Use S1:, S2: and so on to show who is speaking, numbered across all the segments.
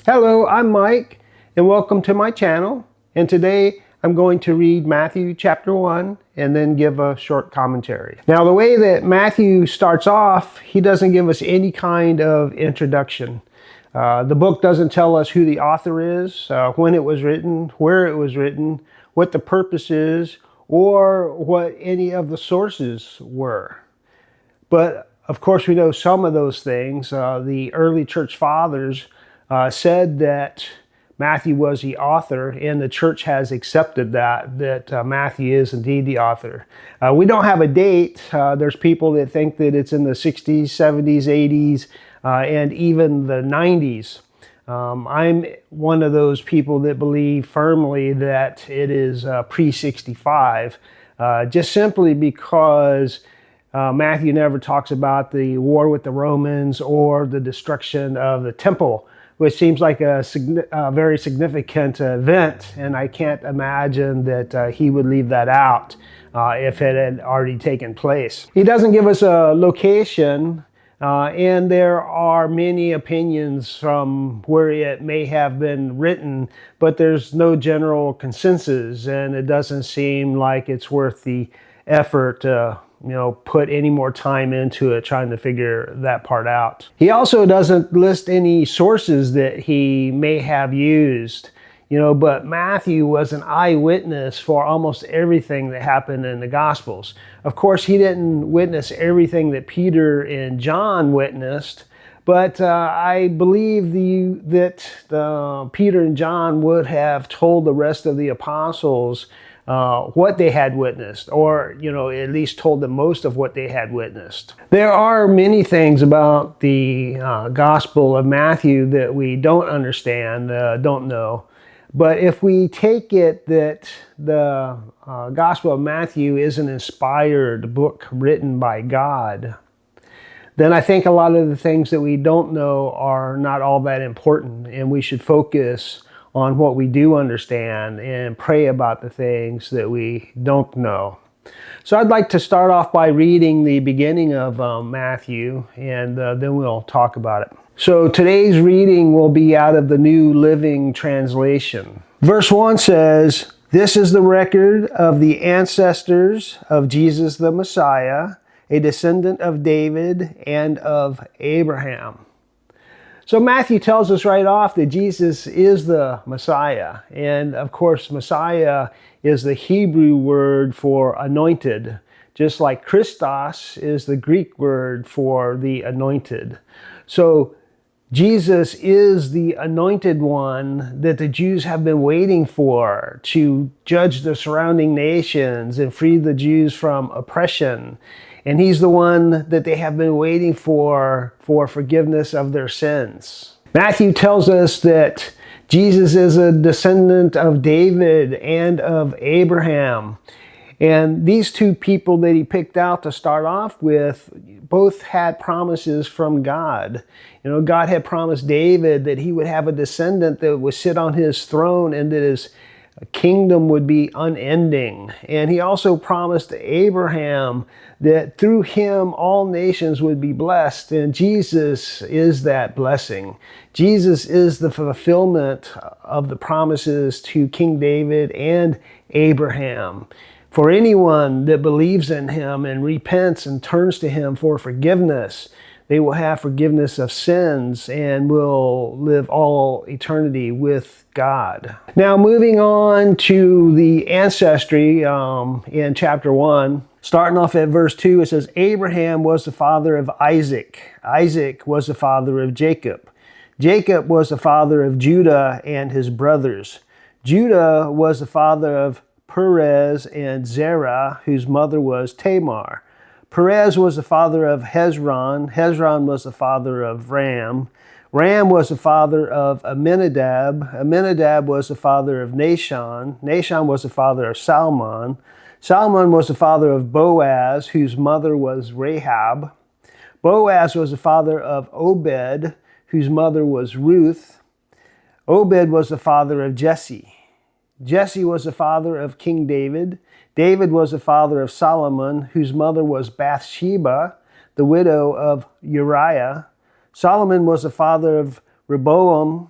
S1: Hello, I'm Mike, and welcome to my channel. And today I'm going to read Matthew chapter 1 and then give a short commentary. Now, the way that Matthew starts off, he doesn't give us any kind of introduction. The book doesn't tell us who the author is, when it was written, where it was written, what the purpose is, or what any of the sources were. But of course, we know some of those things. The early church fathers said that Matthew was the author, and the church has accepted that Matthew is indeed the author. We don't have a date. There's people that think that it's in the 60s, 70s, 80s, and even the 90s. I'm one of those people that believe firmly that it is pre-65, just simply because Matthew never talks about the war with the Romans or the destruction of the temple, which seems like a very significant event, and I can't imagine that he would leave that out if it had already taken place. He doesn't give us a location, and there are many opinions from where it may have been written, but there's no general consensus, and it doesn't seem like it's worth the effort to put any more time into it trying to figure that part out. He also doesn't list any sources that he may have used, but Matthew was an eyewitness for almost everything that happened in the Gospels. Of course, he didn't witness everything that Peter and John witnessed, but I believe that Peter and John would have told the rest of the apostles what they had witnessed, or at least told them most of what they had witnessed. There are many things about the Gospel of Matthew that we don't understand, don't know. But if we take it that the Gospel of Matthew is an inspired book written by God, then I think a lot of the things that we don't know are not all that important, and we should focus on what we do understand and pray about the things that we don't know. So I'd like to start off by reading the beginning of Matthew, and then we'll talk about it. So today's reading will be out of the New Living Translation. Verse 1 says, "This is the record of the ancestors of Jesus the Messiah, a descendant of David and of Abraham." So Matthew tells us right off that Jesus is the Messiah. And of course, Messiah is the Hebrew word for anointed, just like Christos is the Greek word for the anointed. So Jesus is the anointed one that the Jews have been waiting for to judge the surrounding nations and free the Jews from oppression. And he's the one that they have been waiting for forgiveness of their sins. Matthew tells us that Jesus is a descendant of David and of Abraham. And these two people that he picked out to start off with both had promises from God. God had promised David that he would have a descendant that would sit on his throne and that his kingdom would be unending. And he also promised Abraham that through him all nations would be blessed. And Jesus is that blessing. Jesus is the fulfillment of the promises to King David and Abraham. For anyone that believes in him and repents and turns to him for forgiveness, they will have forgiveness of sins and will live all eternity with God. Now, moving on to the ancestry in chapter 1, starting off at verse 2, it says, "Abraham was the father of Isaac. Isaac was the father of Jacob. Jacob was the father of Judah and his brothers. Judah was the father of Perez and Zerah, whose mother was Tamar. Perez was the father of Hezron. Hezron was the father of Ram. Ram was the father of Amminadab. Amminadab was the father of Nahshon. Nahshon was the father of Salmon. Salmon was the father of Boaz, whose mother was Rahab. Boaz was the father of Obed, whose mother was Ruth. Obed was the father of Jesse. Jesse was the father of King David. David was the father of Solomon, whose mother was Bathsheba, the widow of Uriah. Solomon was the father of Rehoboam.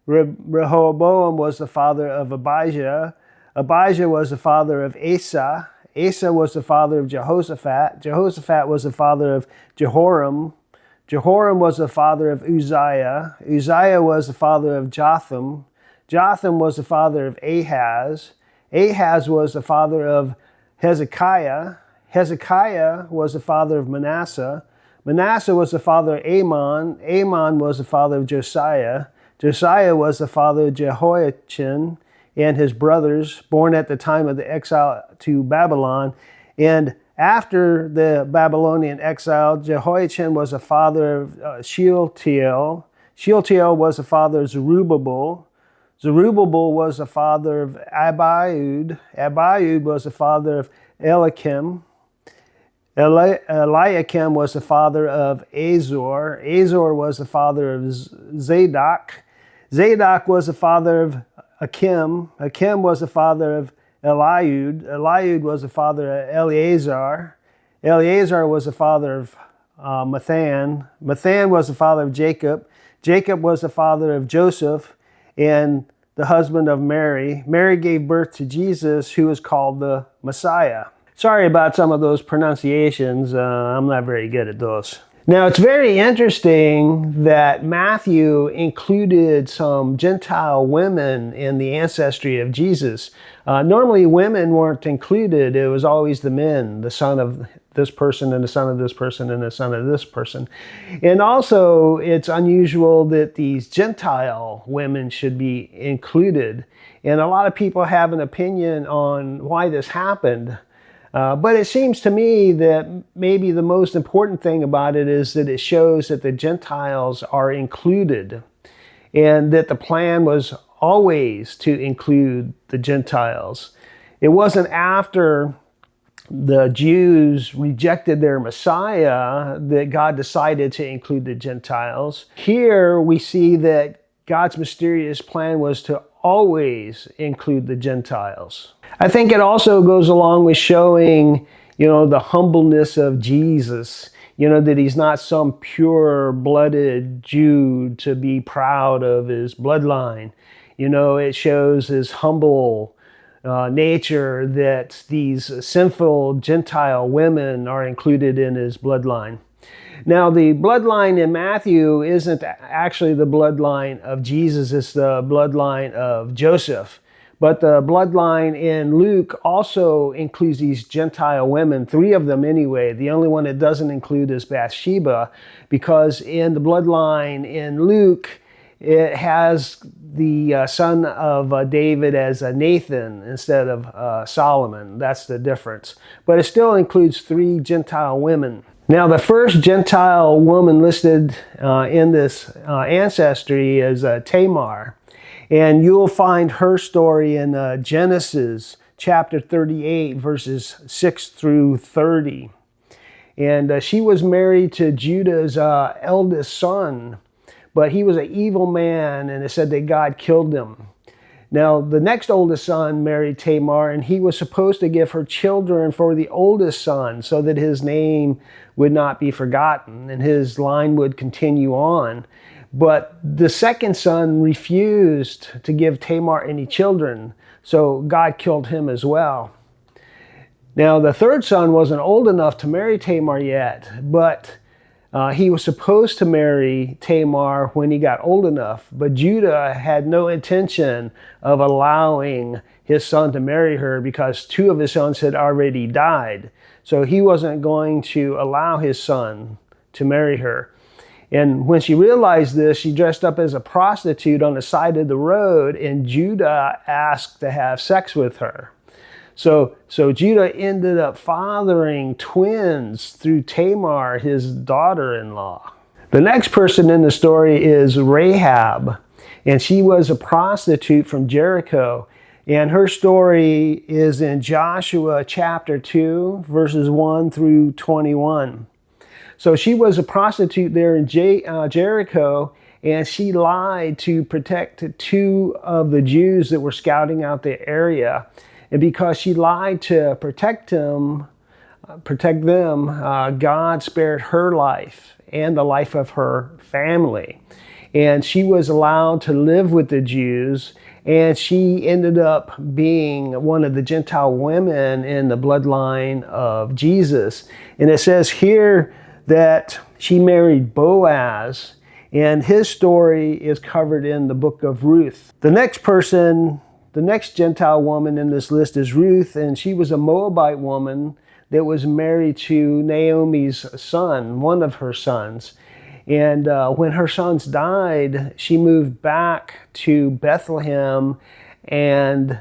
S1: Rehoboam was the father of Abijah. Abijah was the father of Asa. Asa was the father of Jehoshaphat. Jehoshaphat was the father of Jehoram. Jehoram was the father of Uzziah. Uzziah was the father of Jotham. Jotham was the father of Ahaz. Ahaz was the father of Hezekiah. Hezekiah was the father of Manasseh. Manasseh was the father of Amon. Amon was the father of Josiah. Josiah was the father of Jehoiachin and his brothers, born at the time of the exile to Babylon. And after the Babylonian exile, Jehoiachin was the father of Shealtiel. Shealtiel was the father of Zerubbabel. Zerubbabel was the father of Abiud. Abiud was the father of Eliakim. Eliakim was the father of Azor. Azor was the father of Zadok. Zadok was the father of Achim. Achim was the father of Eliud. Eliud was the father of Eleazar. Eleazar was the father of Mathan. Mathan was the father of Jacob. Jacob was the father of Joseph and the husband of Mary. Mary gave birth to Jesus, who is called the Messiah. Sorry about some of those pronunciations. I'm not very good at those. Now, it's very interesting that Matthew included some Gentile women in the ancestry of Jesus. Normally, women weren't included. It was always the men, the son of this person and the son of this person and the son of this person. And also, it's unusual that these Gentile women should be included. And a lot of people have an opinion on why this happened. But it seems to me that maybe the most important thing about it is that it shows that the Gentiles are included and that the plan was always to include the Gentiles. It wasn't after the Jews rejected their Messiah that God decided to include the Gentiles. Here we see that God's mysterious plan was to always include the Gentiles. I think it also goes along with showing, the humbleness of Jesus, that he's not some pure-blooded Jew to be proud of his bloodline. It shows his humble nature that these sinful Gentile women are included in his bloodline. Now, the bloodline in Matthew isn't actually the bloodline of Jesus, it's the bloodline of Joseph. But the bloodline in Luke also includes these Gentile women, 3 of them anyway. The only one it doesn't include is Bathsheba, because in the bloodline in Luke, it has the son of David as Nathan instead of Solomon. That's the difference. But it still includes 3 Gentile women. Now, the first Gentile woman listed in this ancestry is Tamar. And you'll find her story in Genesis chapter 38, verses 6 through 30. And she was married to Judah's eldest son, but he was an evil man, and it said that God killed him. Now, the next oldest son married Tamar, and he was supposed to give her children for the oldest son so that his name would not be forgotten and his line would continue on. But the second son refused to give Tamar any children, so God killed him as well. Now, the third son wasn't old enough to marry Tamar yet, but he was supposed to marry Tamar when he got old enough. But Judah had no intention of allowing his son to marry her because 2 of his sons had already died. So he wasn't going to allow his son to marry her. And when she realized this, she dressed up as a prostitute on the side of the road, and Judah asked to have sex with her. So Judah ended up fathering twins through Tamar, his daughter-in-law. The next person in the story is Rahab, and she was a prostitute from Jericho. And her story is in Joshua chapter 2, verses 1 through 21. So she was a prostitute there in Jericho, and she lied to protect 2 of the Jews that were scouting out the area. And because she lied to protect them, God spared her life and the life of her family. and she was allowed to live with the Jews, and she ended up being one of the Gentile women in the bloodline of Jesus. And it says here that she married Boaz, and his story is covered in the book of Ruth. The next Gentile woman in this list is Ruth, and she was a Moabite woman that was married to Naomi's son, one of her sons. And when her sons died, she moved back to Bethlehem, and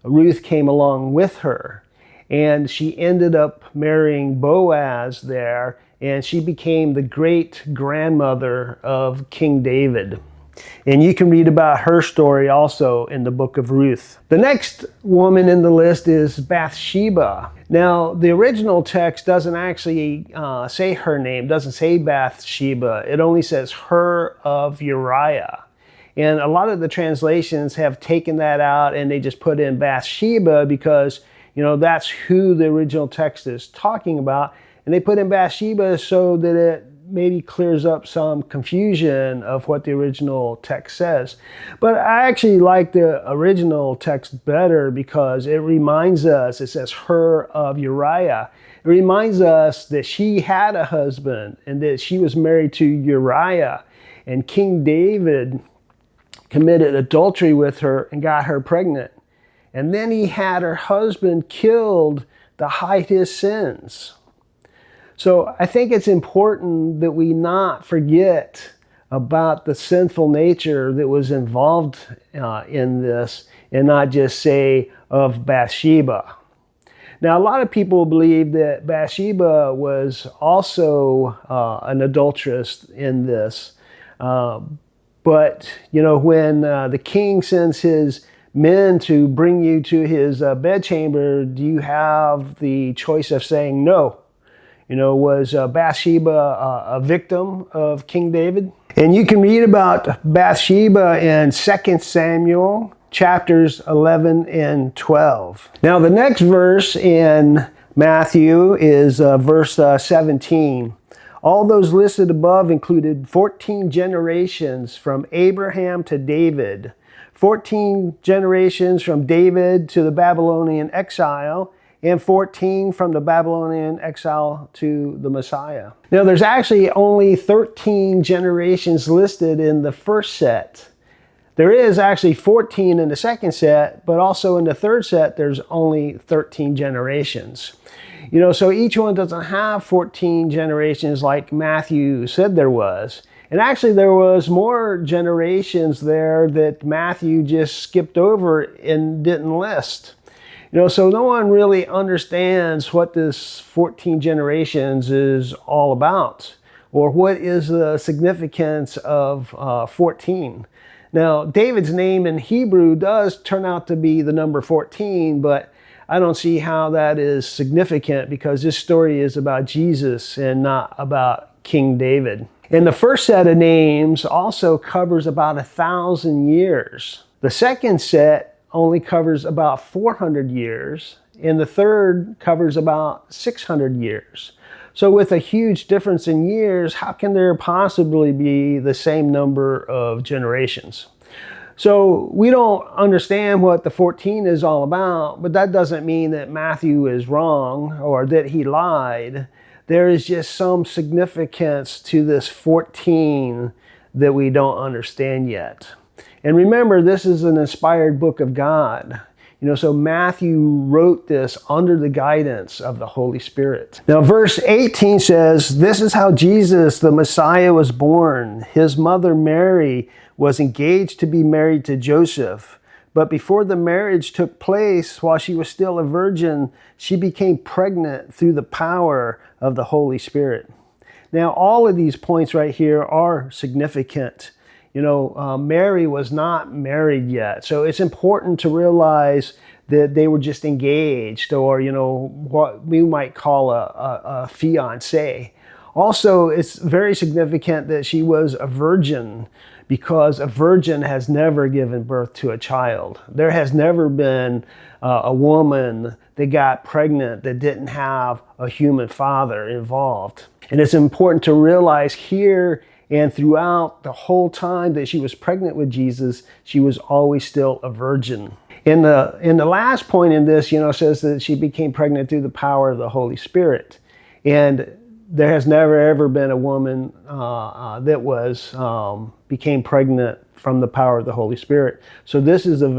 S1: Ruth came along with her. And she ended up marrying Boaz there, and she became the great-grandmother of King David. And you can read about her story also in the book of Ruth. The next woman in the list is Bathsheba. Now, the original text doesn't actually say her name, doesn't say Bathsheba. It only says her of Uriah. And a lot of the translations have taken that out and they just put in Bathsheba because, that's who the original text is talking about. And they put in Bathsheba so that it maybe clears up some confusion of what the original text says. But I actually like the original text better because it reminds us, it says her of Uriah. It reminds us that she had a husband and that she was married to Uriah. And King David committed adultery with her and got her pregnant. And then he had her husband killed to hide his sins. So I think it's important that we not forget about the sinful nature that was involved in this and not just say of Bathsheba. Now, a lot of people believe that Bathsheba was also an adulteress in this. But, when the king sends his men to bring you to his bedchamber, do you have the choice of saying no? Was Bathsheba a victim of King David? And you can read about Bathsheba in 2 Samuel chapters 11 and 12. Now the next verse in Matthew is verse 17. All those listed above included 14 generations from Abraham to David, 14 generations from David to the Babylonian exile, and 14 from the Babylonian exile to the Messiah. Now, there's actually only 13 generations listed in the first set. There is actually 14 in the second set, but also in the third set, there's only 13 generations. So each one doesn't have 14 generations like Matthew said there was. And actually, there was more generations there that Matthew just skipped over and didn't list. So no one really understands what this 14 generations is all about, or what is the significance of 14. Now, David's name in Hebrew does turn out to be the number 14, but I don't see how that is significant because this story is about Jesus and not about King David. And the first set of names also covers about 1,000 years. The second set only covers about 400 years, and the third covers about 600 years. So with a huge difference in years, how can there possibly be the same number of generations? So we don't understand what the 14 is all about, but that doesn't mean that Matthew is wrong or that he lied. There is just some significance to this 14 that we don't understand yet. And remember, this is an inspired book of God. So Matthew wrote this under the guidance of the Holy Spirit. Now, verse 18 says, "This is how Jesus, the Messiah, was born. His mother Mary was engaged to be married to Joseph. But before the marriage took place, while she was still a virgin, she became pregnant through the power of the Holy Spirit." Now, all of these points right here are significant. Mary was not married yet. So it's important to realize that they were just engaged, or, what we might call a fiancé. Also, it's very significant that she was a virgin, because a virgin has never given birth to a child. There has never been a woman that got pregnant that didn't have a human father involved. And it's important to realize here And throughout the whole time that she was pregnant with Jesus, she was always still a virgin. In the last point in this, says that she became pregnant through the power of the Holy Spirit. And there has never ever been a woman that became pregnant from the power of the Holy Spirit. So this is a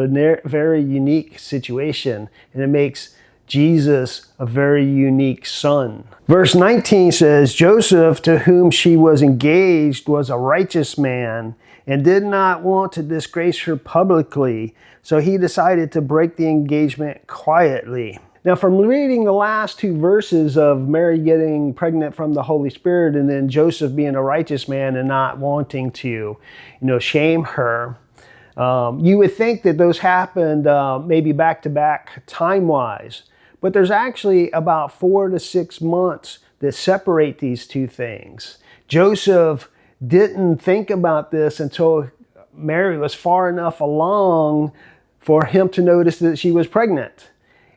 S1: very unique situation, and it makes Jesus a very unique son. Verse 19 says, Joseph, to whom she was engaged, was a righteous man and did not want to disgrace her publicly, so he decided to break the engagement quietly. Now, from reading the last two verses of Mary getting pregnant from the Holy Spirit and then Joseph being a righteous man and not wanting to, shame her, you would think that those happened maybe back-to-back time-wise. But there's actually about 4 to 6 months that separate these two things. Joseph didn't think about this until Mary was far enough along for him to notice that she was pregnant.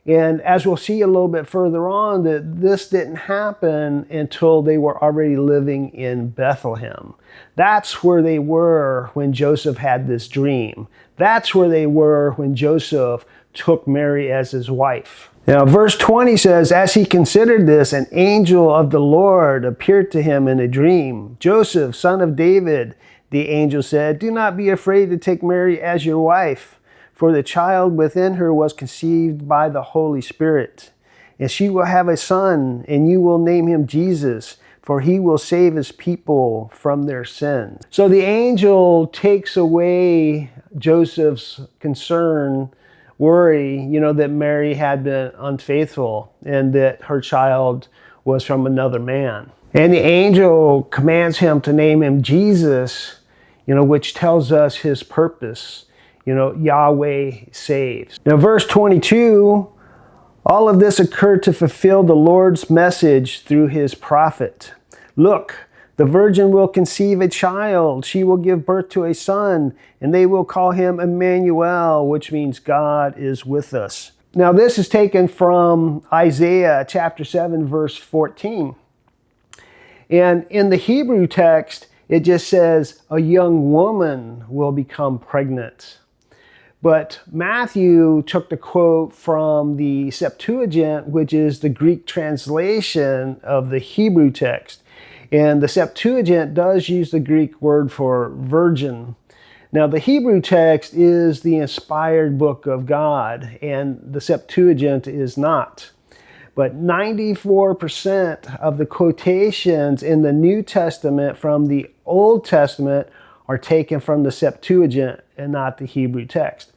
S1: And as we'll see a little bit further on, that this didn't happen until they were already living in Bethlehem. That's where they were when Joseph had this dream. That's where they were when Joseph took Mary as his wife. Now, verse 20 says, as he considered this, an angel of the Lord appeared to him in a dream. Joseph, son of David, the angel said, do not be afraid to take Mary as your wife, for the child within her was conceived by the Holy Spirit. And she will have a son, and you will name him Jesus, for he will save his people from their sins. So the angel takes away Joseph's concern, worry, that Mary had been unfaithful and that her child was from another man. And the angel commands him to name him Jesus, which tells us his purpose. Yahweh saves. Now, verse 22, all of this occurred to fulfill the Lord's message through his prophet. Look, the virgin will conceive a child. She will give birth to a son, and they will call him Emmanuel, which means God is with us. Now, this is taken from Isaiah chapter 7, verse 14. And in the Hebrew text, it just says, a young woman will become pregnant. But Matthew took the quote from the Septuagint, which is the Greek translation of the Hebrew text. And the Septuagint does use the Greek word for virgin. Now, the Hebrew text is the inspired book of God, and the Septuagint is not. But 94% of the quotations in the New Testament from the Old Testament are taken from the Septuagint and not the Hebrew text.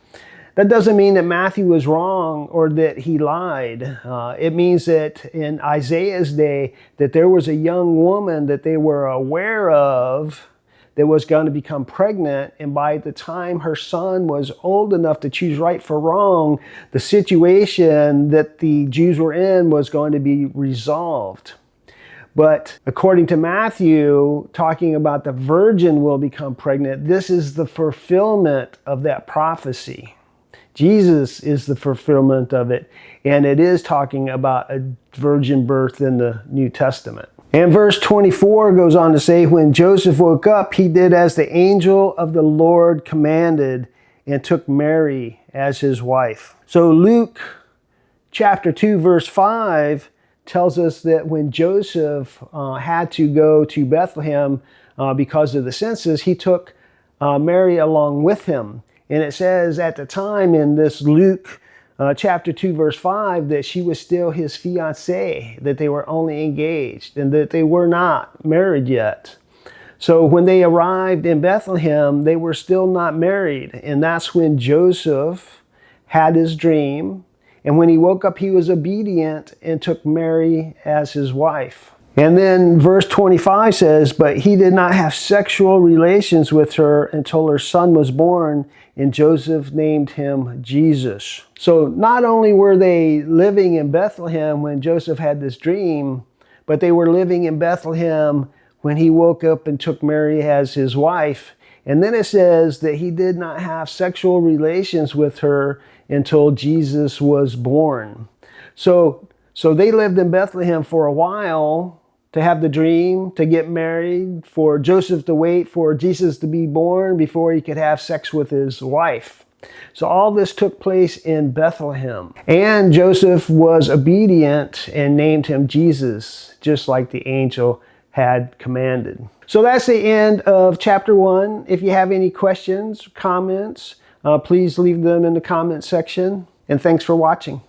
S1: That doesn't mean that Matthew was wrong or that he lied. It means that in Isaiah's day that there was a young woman that they were aware of that was going to become pregnant, and by the time her son was old enough to choose right for wrong, the situation that the Jews were in was going to be resolved. But according to Matthew, talking about the virgin will become pregnant, this is the fulfillment of that prophecy. Jesus is the fulfillment of it, and it is talking about a virgin birth in the New Testament. And verse 24 goes on to say, when Joseph woke up, he did as the angel of the Lord commanded and took Mary as his wife. So Luke chapter 2, verse 5 tells us that when Joseph had to go to Bethlehem because of the census, he took Mary along with him. And it says at the time in this Luke chapter 2, verse 5, that she was still his fiancée, that they were only engaged and that they were not married yet. So when they arrived in Bethlehem, they were still not married. And that's when Joseph had his dream. And when he woke up, he was obedient and took Mary as his wife. And then verse 25 says, but he did not have sexual relations with her until her son was born, and Joseph named him Jesus. So not only were they living in Bethlehem when Joseph had this dream, but they were living in Bethlehem when he woke up and took Mary as his wife. And then it says that he did not have sexual relations with her until Jesus was born. So they lived in Bethlehem for a while, to have the dream, to get married, for Joseph to wait for Jesus to be born before he could have sex with his wife. So all this took place in Bethlehem. And Joseph was obedient and named him Jesus, just like the angel had commanded. So that's the end of chapter 1. If you have any questions, comments, please leave them in the comment section. And thanks for watching.